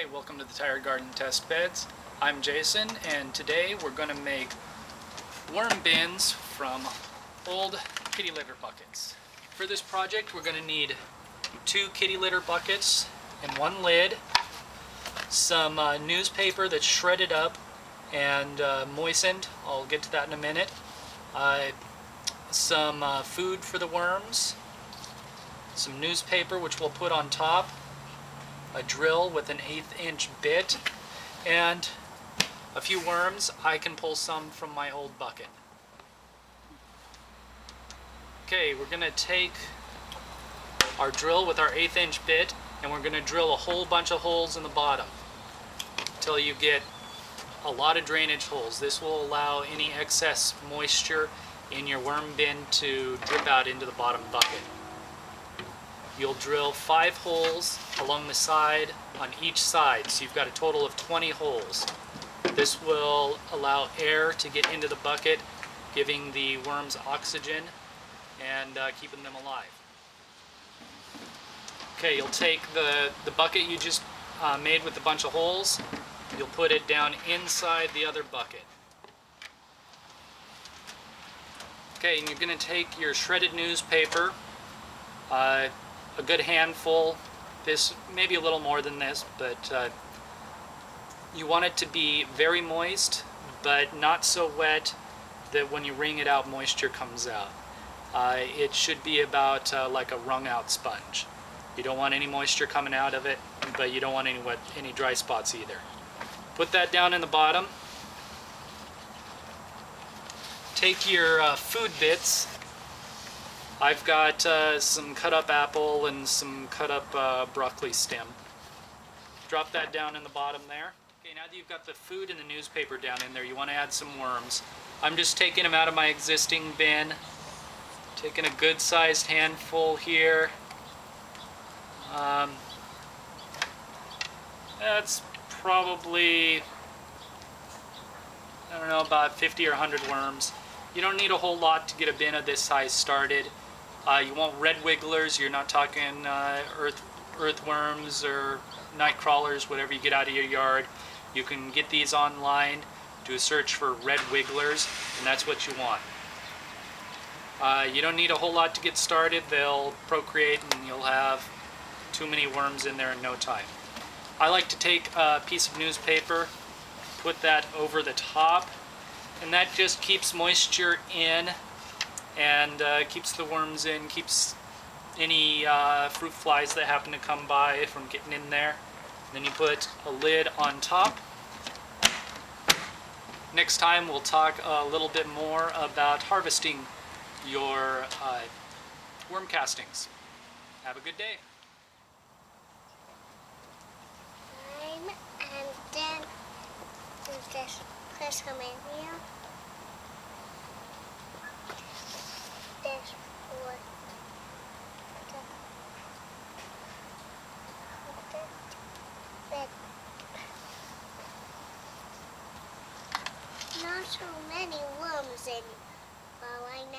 Hi, welcome to the Tire Garden Test Beds. I'm Jason, and today we're going to make worm bins from old kitty litter buckets. For this project we're going to need 2 kitty litter buckets and 1 lid, some newspaper that's shredded up and moistened. I'll get to that in a minute. Some food for the worms, some newspaper which we'll put on top, a drill with an 1/8 inch bit, and a few worms. I can pull some from my old bucket. Okay, we're going to take our drill with our 1/8 inch bit and we're going to drill a whole bunch of holes in the bottom until you get a lot of drainage holes. This will allow any excess moisture in your worm bin to drip out into the bottom bucket. You'll drill 5 holes along the side on each side, so you've got a total of 20 holes. This will allow air to get into the bucket, giving the worms oxygen and keeping them alive. Okay, you'll take the bucket you just made with a bunch of holes, you'll put it down inside the other bucket. Okay, and you're going to take your shredded newspaper, a good handful, this maybe a little more than this, but you want it to be very moist but not so wet that when you wring it out moisture comes out. It should be about like a wrung out sponge. You don't want any moisture coming out of it, but you don't want any dry spots either. Put that down in the bottom. Take your food bits. I've got some cut up apple and some cut up broccoli stem. Drop that down in the bottom there. Okay, now that you've got the food and the newspaper down in there, you want to add some worms. I'm just taking them out of my existing bin. Taking a good sized handful here. That's probably, I don't know, about 50 or 100 worms. You don't need a whole lot to get a bin of this size started. You want red wigglers. You're not talking earthworms or night crawlers, whatever you get out of your yard. You can get these online. Do a search for red wigglers, and that's what you want. You don't need a whole lot to get started. They'll procreate and you'll have too many worms in there in no time. I like to take a piece of newspaper, put that over the top, and that just keeps moisture in and keeps the worms in, keeps any fruit flies that happen to come by from getting in there. Then you put a lid on top. Next time we'll talk a little bit more about harvesting your worm castings. Have a good day. And then you just press them in here. This wood. Not so many worms in right now.